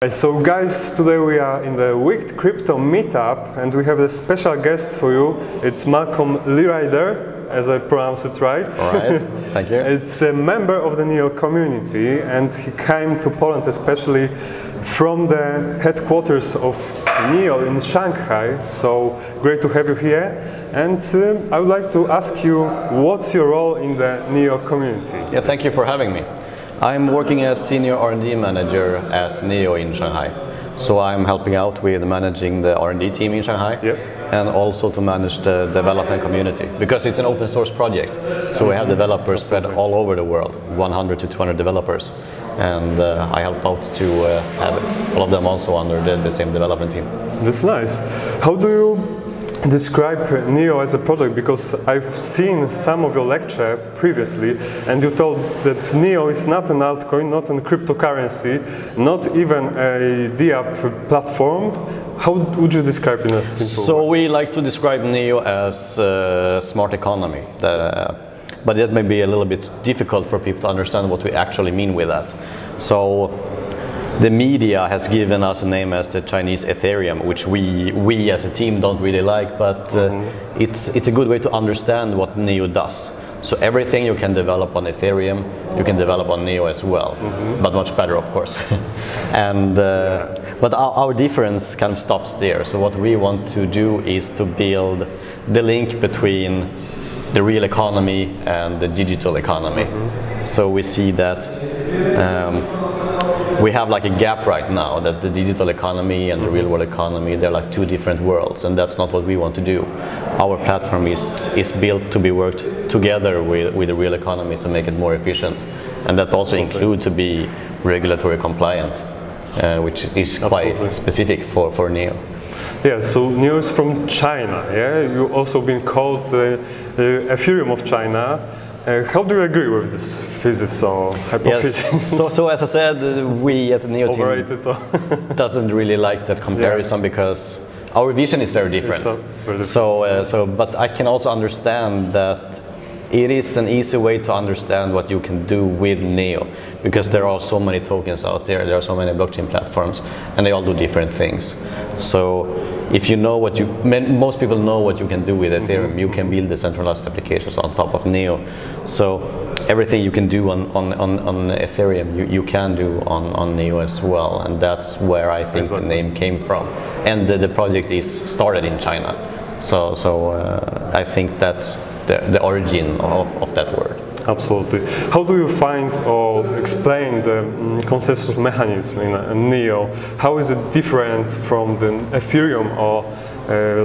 So guys, today we are in the Wicked Crypto Meetup and we have a special guest for you. It's Malcolm Lerider, as I pronounce it right. Alright, thank you. It's a member of the NEO community and he came to Poland especially from the headquarters of NEO in Shanghai. So great to have you here. And I would like to ask you, what's your role in the NEO community? Yeah, thank you for having me. I'm working as senior R&D manager at NEO in Shanghai. So I'm helping out with managing the R&D team in Shanghai, yep, and also to manage the development community, because it's an open source project. So we have developers spread all over the world, 100 to 200 developers. And I help out to have all of them also under the same development team. That's nice. How do you describe NEO as a project? Because I've seen some of your lecture previously and you told that NEO is not an altcoin, not a cryptocurrency, not even a DApp platform. How would you describe it in a simple So words? we like to describe NEO as a smart economy, but that may be a little bit difficult for people to understand what we actually mean with that. So the media has given us a name as the Chinese Ethereum, which we as a team don't really like, but it's a good way to understand what NEO does. So everything you can develop on Ethereum, you can develop on NEO as well, but much better, of course. And but our difference kind of stops there. So what we want to do is to build the link between the real economy and the digital economy. So we see that we have like a gap right now, that the digital economy and the real world economy, they're like two different worlds, and that's not what we want to do. Our platform is built to be worked together with the real economy to make it more efficient, and that also includes to be regulatory compliant, which is quite specific for NEO. Yeah, so NEO is from China, yeah? You've also been called the Ethereum of China. How do you agree with this thesis or hypothesis? Yes, so as I said, we at the NEO team doesn't really like that comparison, because our vision is very different. But I can also understand that it is an easy way to understand what you can do with NEO, because there are so many tokens out there, there are so many blockchain platforms, and they all do different things. So if you know what most people know what you can do with Ethereum, you can build decentralized applications on top of NEO. So everything you can do on Ethereum, you can do on NEO as well, and that's where I think the name came from. And the project is started in China, so I think that's the origin of that word. Absolutely. How do you find or explain the consensus mechanism in NEO? How is it different from the Ethereum or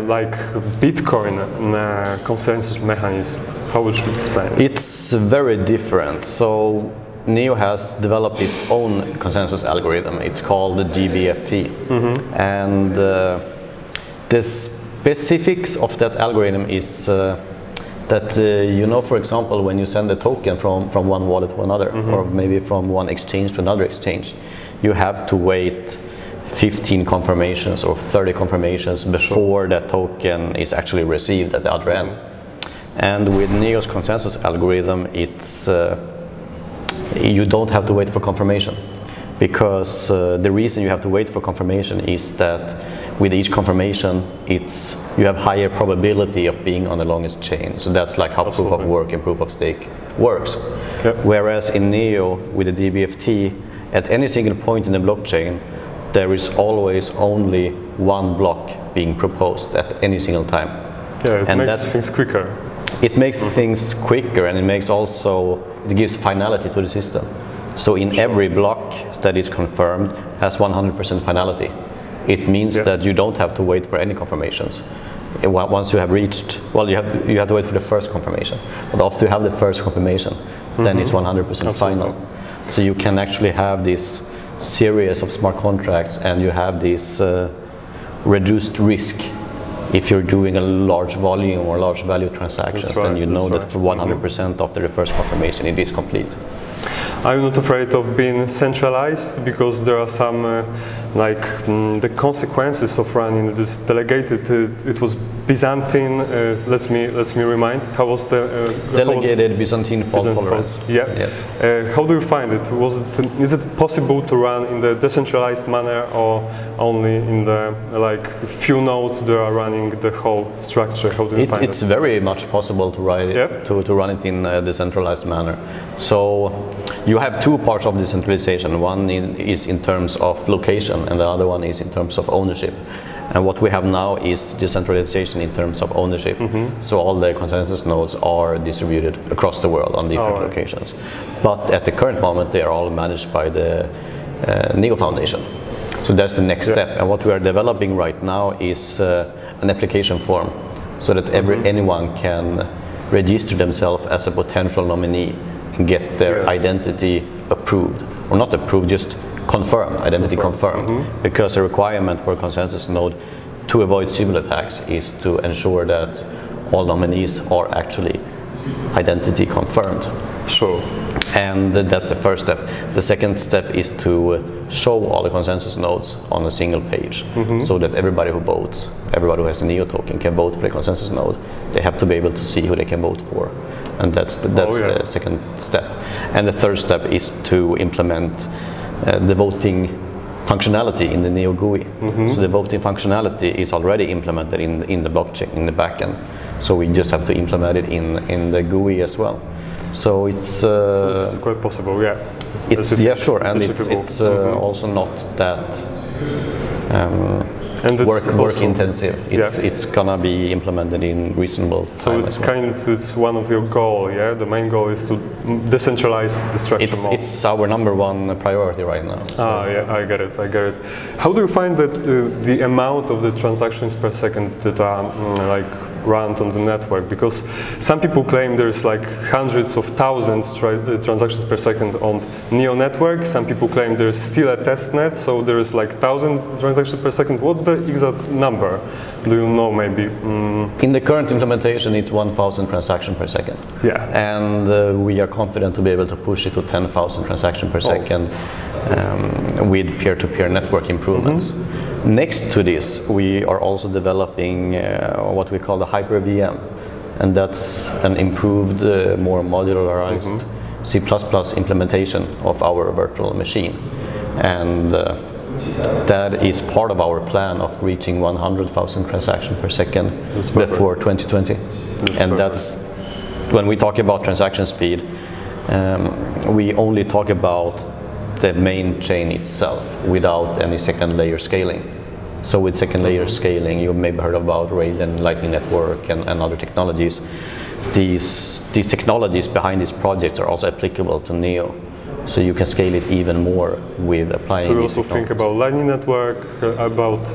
like Bitcoin consensus mechanism? How would you explain it? It's very different. So NEO has developed its own consensus algorithm. It's called the GBFT. And the specifics of that algorithm is that you know, for example, when you send a token from one wallet to another, or maybe from one exchange to another exchange, you have to wait 15 confirmations or 30 confirmations before that token is actually received at the other end. And with NEO's consensus algorithm, it's you don't have to wait for confirmation, because the reason you have to wait for confirmation is that with each confirmation, you have higher probability of being on the longest chain. So that's like how proof of work and proof of stake works. Yep. Whereas in NEO, with the DBFT, at any single point in the blockchain, there is always only one block being proposed at any single time. Yeah, it makes things quicker. It makes things quicker, and it gives finality to the system. So in every block that is confirmed has 100% finality. It means that you don't have to wait for any confirmations. Once you have reached, well, you have to wait for the first confirmation. But after you have the first confirmation, then it's 100% final. So you can actually have this series of smart contracts, and you have this reduced risk. If you're doing a large volume or large value transactions, then you know that for 100% after the first confirmation, it is complete. I'm not afraid of being centralized, because there are some the consequences of running this delegated. It was Byzantine. Let me remind. How was the delegated Byzantine fault tolerance? Yeah. Yes. How do you find it? Is it possible to run in the decentralized manner, or only in the like few nodes that are running the whole structure? How do you find it? It's very much possible to write it, to run it in a decentralized manner. So you have two parts of decentralization. One is in terms of location, and the other one is in terms of ownership. And what we have now is decentralization in terms of ownership. So all the consensus nodes are distributed across the world on different locations. But at the current moment, they are all managed by the NEO Foundation. So that's the next step. And what we are developing right now is an application form, so that anyone can register themselves as a potential nominee and get their identity approved, or not approved, just confirmed, identity confirmed. Because a requirement for a consensus node to avoid cyber attacks is to ensure that all nominees are actually identity confirmed. Sure. And that's the first step. The second step is to show all the consensus nodes on a single page, so that everybody who votes, everybody who has a NEO token can vote for the consensus node. They have to be able to see who they can vote for. And that's the second step. And the third step is to implement the voting functionality in the NEO GUI. So the voting functionality is already implemented in the blockchain, in the backend. So we just have to implement it in the GUI as well. So it's quite possible, yeah. Sure, and it's also not that work intensive. It's gonna be implemented in reasonable time. So it's one of your goals, yeah. The main goal is to decentralize the structure more. It's our number one priority right now. So. Yeah, I get it. How do you find that the amount of the transactions per second that are like run on the network? Because some people claim there's like hundreds of thousands transactions per second on NEO network. Some people claim there's still a test net, so there is like 1,000 transactions per second. What's the exact number? Do you know maybe? In the current implementation, it's 1,000 transactions per second. Yeah. And we are confident to be able to push it to 10,000 transactions per second with peer-to-peer network improvements. Next to this, we are also developing what we call the Hyper VM, and that's an improved, more modularized C++ implementation of our virtual machine. And that is part of our plan of reaching 100,000 transactions per second before 2020. That's when we talk about transaction speed, we only talk about the main chain itself without any second layer scaling. So with second layer scaling, you maybe heard about RAID and Lightning Network and other technologies. These technologies behind these projects are also applicable to NEO. So you can scale it even more with applying. So you also think about Lightning Network, about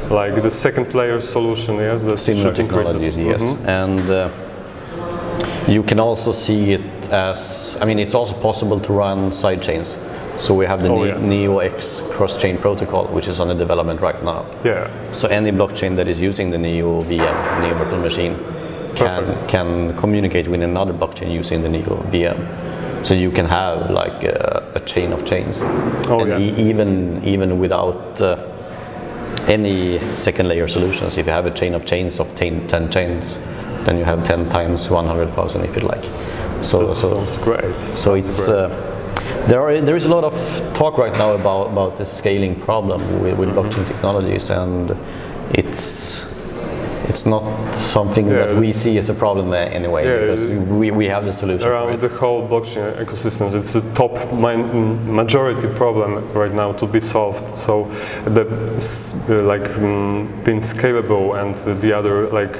like the second layer solution, yes? The similar technologies, yes. And you can also see it as, I mean, it's also possible to run side chains. So we have the NEO-X cross-chain protocol, which is under development right now. Yeah. So any blockchain that is using the NEO VM, NEO virtual machine, can communicate with another blockchain using the NEO VM. So you can have like a chain of chains. Even without any second layer solutions, if you have a chain of chains of 10 chains, then you have 10 times 100,000 if you like. So that sounds great. So it's there is a lot of talk right now about the scaling problem with blockchain technologies, and it's not something that we see as a problem anyway, because we have the solution around the whole blockchain ecosystem. It's the top majority problem right now to be solved. So the being scalable and the other like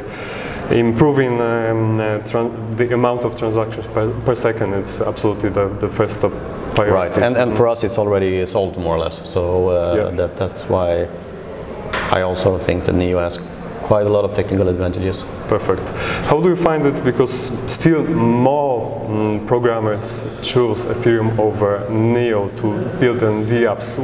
improving the amount of transactions per second, it's absolutely the first step. Right, and for us it's already solved more or less. So that's why I also think that NEO has quite a lot of technical advantages. Perfect. How do you find it? Because still more programmers choose Ethereum over NEO to build the apps.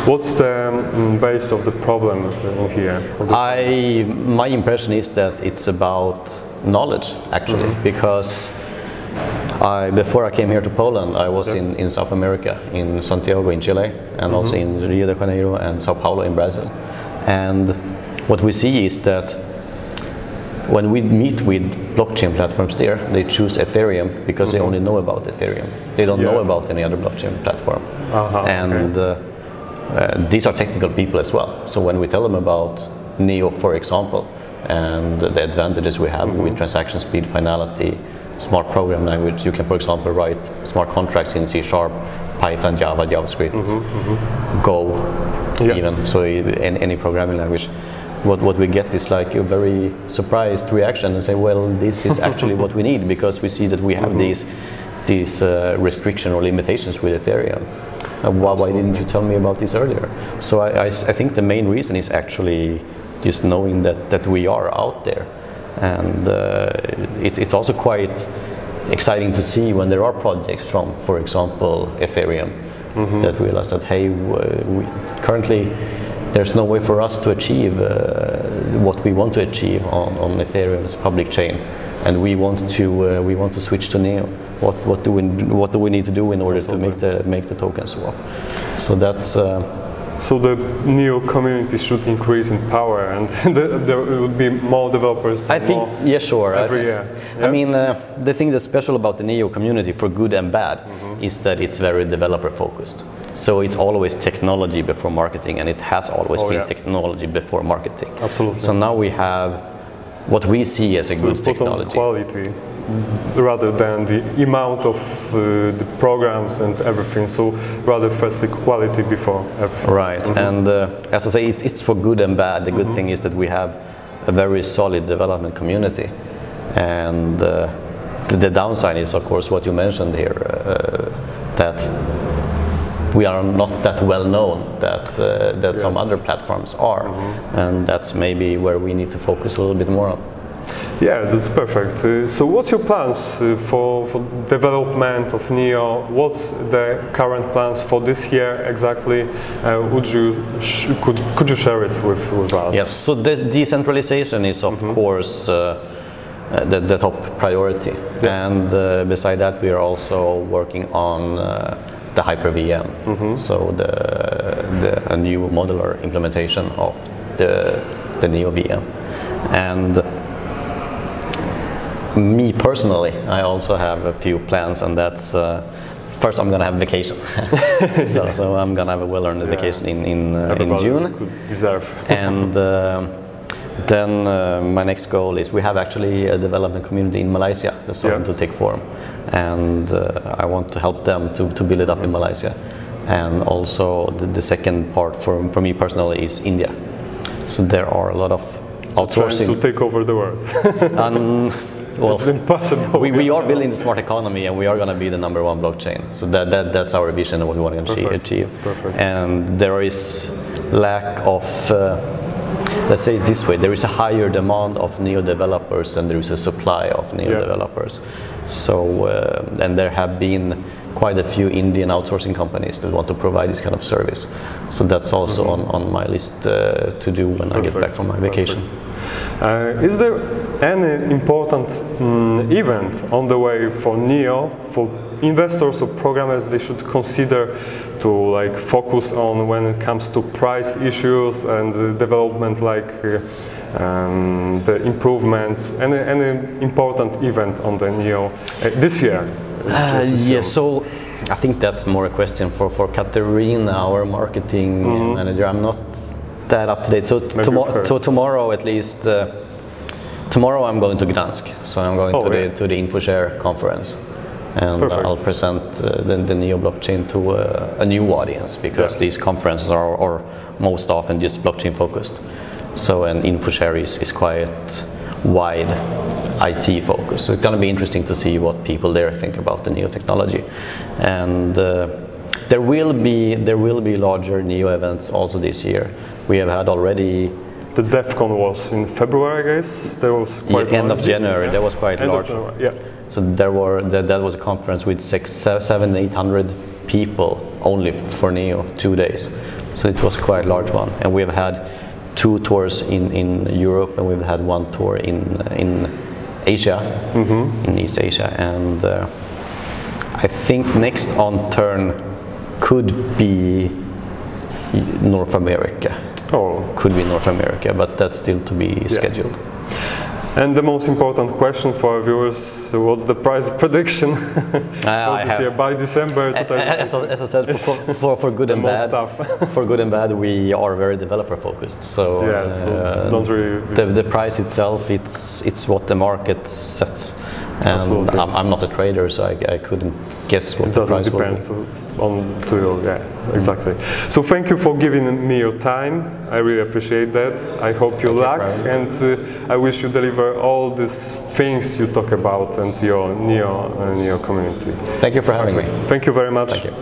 What's the base of the problem in here? My impression is that it's about knowledge, actually, because before I came here to Poland, I was in South America, in Santiago in Chile, and also in Rio de Janeiro and Sao Paulo in Brazil. And what we see is that when we meet with blockchain platforms there, they choose Ethereum because they only know about Ethereum. They don't know about any other blockchain platform. And these are technical people as well. So when we tell them about Neo, for example, and the advantages we have with transaction speed, finality, smart program language, you can, for example, write smart contracts in C#, Python, Java, JavaScript, Go, even, so in any programming language. What we get is like a very surprised reaction and say, well, this is actually what we need, because we see that we have these restriction or limitations with Ethereum. Why didn't you tell me about this earlier? So I think the main reason is actually just knowing that we are out there. And it's also quite exciting to see when there are projects from, for example, Ethereum, that realize that, hey, currently there's no way for us to achieve what we want to achieve on Ethereum's public chain, and we want to switch to Neo. What do we need to do in order to make the token swap? So that's. So the Neo community should increase in power, and there would be more developers. I think, yeah, sure. Every year. Yeah? I mean, the thing that's special about the Neo community, for good and bad, is that it's very developer focused. So it's always technology before marketing, and it has always been technology before marketing. Absolutely. So now we have what we see as a good technology. Quality, rather than the amount of the programs and everything. So rather first the quality before everything. Right, and as I say, it's for good and bad. The good thing is that we have a very solid development community, and the downside is, of course, what you mentioned here, that we are not that well known that some other platforms are, and that's maybe where we need to focus a little bit more on. Yeah, that's perfect. So what's your plans for development of Neo? What's the current plans for this year exactly? Could you share it with us? Yes, so the decentralization is of course the top priority, and beside that we are also working on the Hyper-VM, so a new modular implementation of the Neo VM. And me personally, I also have a few plans, and that's first I'm gonna have vacation. so I'm gonna have a well-earned vacation in June. Could deserve. And then my next goal is, we have actually a development community in Malaysia that's starting to take form, and I want to help them to build it up in Malaysia. And also the second part for me personally is India. So there are a lot of outsourcing. Trying to take over the world. Well, it's impossible. We are building the smart economy, and we are going to be the #1 blockchain. So that's our vision of what we want to achieve. That's perfect. And there is lack of, let's say it this way, there is a higher demand of Neo developers than there is a supply of Neo developers. So, and there have been quite a few Indian outsourcing companies that want to provide this kind of service. So that's also on my list to do when I get back from my vacation. Is there any important event on the way for Neo, for investors or programmers they should consider to focus on when it comes to price issues and development, the improvements? Any important event on the Neo this year? Yeah, so I think that's more a question for Katerina, our marketing manager. I'm not that up to date. So tomorrow, at least, tomorrow I'm going to Gdansk. So I'm going to the InfoShare conference, and I'll present the Neo blockchain to a new audience, because these conferences are most often just blockchain focused. So an InfoShare is quite wide IT focus. So it's going to be interesting to see what people there think about the Neo technology. And there will be larger Neo events also this year. We have had already. The DevCon was in February, I guess. There was quite end of January. That was quite large. So that was a conference with 700-800 people only for Neo, 2 days. So it was quite a large one. And we have had 2 tours in Europe, and we've had 1 tour in Asia, in East Asia, and I think next on turn could be North America. Could be North America, but that's still to be scheduled. And the most important question for our viewers, what's the price prediction for this year by December 2018? As I said, for good and bad, for good and bad, we are very developer focused. So, yeah, so don't really the price itself, it's what the market sets. And I'm not a trader, so I couldn't guess what the price will be. It doesn't depend on to you, yeah, exactly. So thank you for giving me your time. I really appreciate that. I hope you luck, and I wish you deliver all these things you talk about and your Neo community. Thank you for having me. Thank you very much. Thank you.